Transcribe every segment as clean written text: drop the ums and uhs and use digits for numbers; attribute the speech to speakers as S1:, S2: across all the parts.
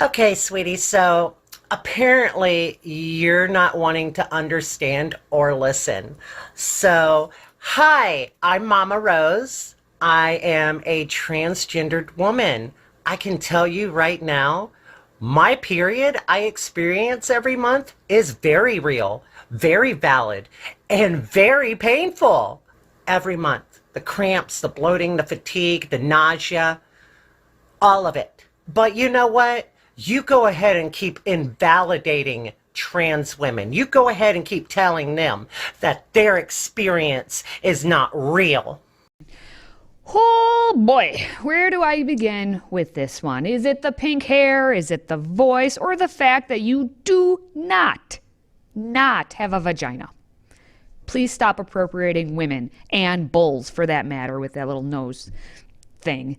S1: Okay, sweetie. So apparently you're not wanting to understand or listen. So, hi, I'm Mama Rose. I am a transgendered woman. I can tell you right now, my period I experience every month is very real, very valid, and very painful every month. The cramps, the bloating, the fatigue, the nausea, all of it. But you know what? You go ahead and keep invalidating trans women. You go ahead and keep telling them that their experience is not real.
S2: Oh boy, where do I begin with this one? Is it the pink hair? Is it the voice? Or the fact that you do not have a vagina? Please stop appropriating women and bulls for that matter with that little nose thing.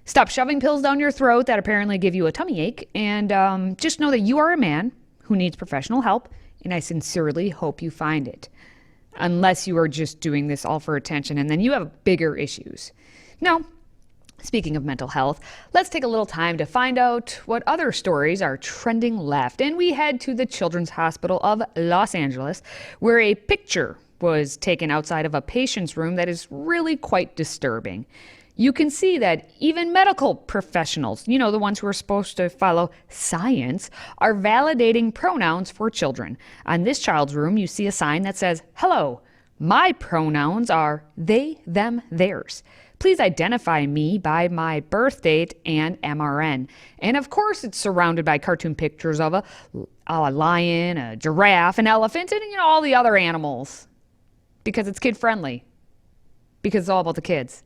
S2: Stop shoving pills down your throat that apparently give you a tummy ache, and just know that you are a man who needs professional help, and I sincerely hope you find it. Unless you are just doing this all for attention, and then you have bigger issues. Now, speaking of mental health, let's take a little time to find out what other stories are trending left. And we head to the Children's Hospital of Los Angeles, where a picture was taken outside of a patient's room that is really quite disturbing. You can see that even medical professionals, the ones who are supposed to follow science, are validating pronouns for children. On this child's room, you see a sign that says, "Hello, my pronouns are they, them, theirs. Please identify me by my birth date and MRN." And of course, it's surrounded by cartoon pictures of a lion, a giraffe, an elephant, and all the other animals. Because it's kid friendly. Because it's all about the kids.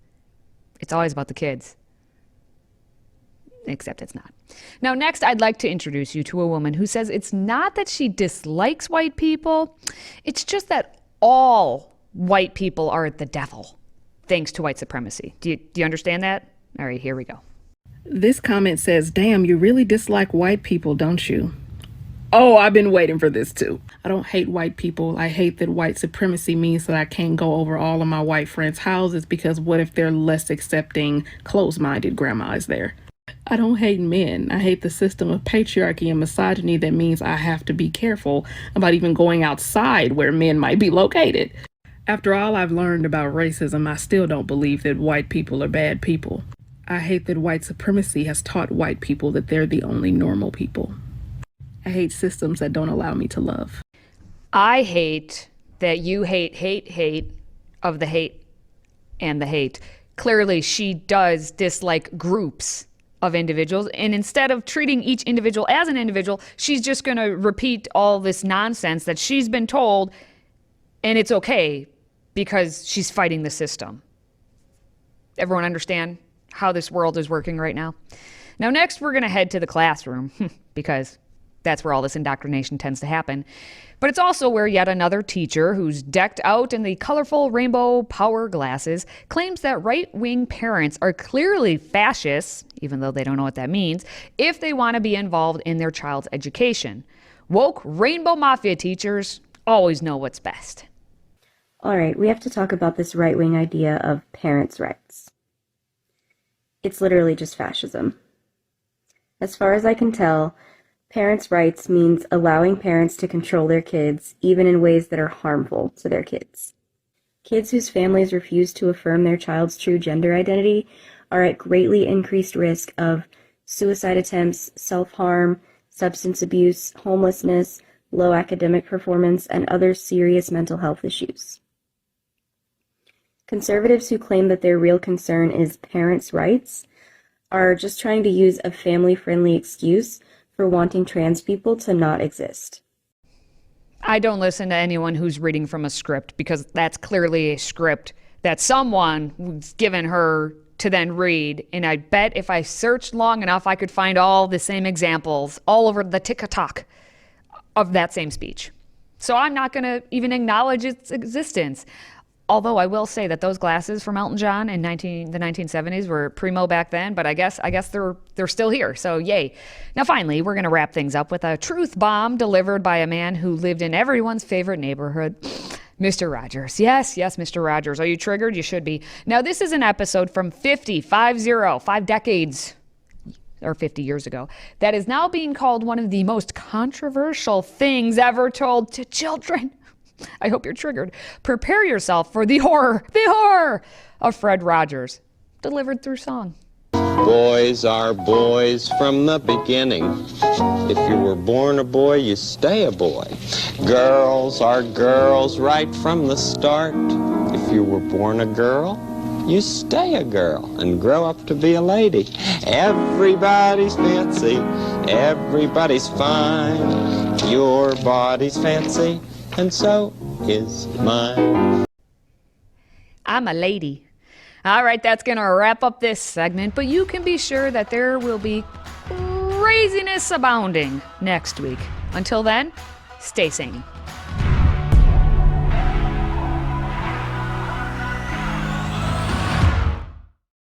S2: It's always about the kids. Except it's not. Now, next, I'd like to introduce you to a woman who says it's not that she dislikes white people, it's just that all white people are the devil, thanks to white supremacy. Do you understand that? All right, here we go.
S3: This comment says, "Damn, you really dislike white people, don't you?" Oh, I've been waiting for this too. I don't hate white people. I hate that white supremacy means that I can't go over all of my white friends' houses because what if they're less accepting, closed-minded grandmas there? I don't hate men. I hate the system of patriarchy and misogyny that means I have to be careful about even going outside where men might be located. After all I've learned about racism, I still don't believe that white people are bad people. I hate that white supremacy has taught white people that they're the only normal people. I hate systems that don't allow me to love.
S2: I hate that you hate of the hate and the hate. Clearly, she does dislike groups of individuals, and instead of treating each individual as an individual, she's just going to repeat all this nonsense that she's been told, and it's okay because she's fighting the system. Everyone understand how this world is working right now? Now, next, we're going to head to the classroom because that's where all this indoctrination tends to happen. But it's also where yet another teacher who's decked out in the colorful rainbow power glasses claims that right-wing parents are clearly fascists, even though they don't know what that means, if they want to be involved in their child's education. Woke rainbow mafia teachers always know what's best.
S4: All right, we have to talk about this right-wing idea of parents' rights. It's literally just fascism. As far as I can tell, parents' rights means allowing parents to control their kids, even in ways that are harmful to their kids. Kids whose families refuse to affirm their child's true gender identity are at greatly increased risk of suicide attempts, self-harm, substance abuse, homelessness, low academic performance, and other serious mental health issues. Conservatives who claim that their real concern is parents' rights are just trying to use a family-friendly excuse for wanting trans people to not exist.
S2: I don't listen to anyone who's reading from a script because that's clearly a script that someone was given her to then read. And I bet if I searched long enough, I could find all the same examples all over the TikTok of that same speech. So I'm not going to even acknowledge its existence. Although I will say that those glasses from Elton John in the 1970s were primo back then, but I guess they're still here. So yay. Now finally, we're going to wrap things up with a truth bomb delivered by a man who lived in everyone's favorite neighborhood, Mr. Rogers. Yes, Mr. Rogers. Are you triggered? You should be. Now this is an episode from 5 decades or 50 years ago, that is now being called one of the most controversial things ever told to children. I hope you're triggered. Prepare yourself for the horror of Fred Rogers, delivered through song.
S5: Boys are boys from the beginning. If you were born a boy, you stay a boy. Girls are girls right from the start. If you were born a girl, you stay a girl and grow up to be a lady. Everybody's fancy, everybody's fine. Your body's fancy, and so is mine.
S2: I'm a lady. All right, that's going to wrap up this segment, but you can be sure that there will be craziness abounding next week. Until then, stay sane.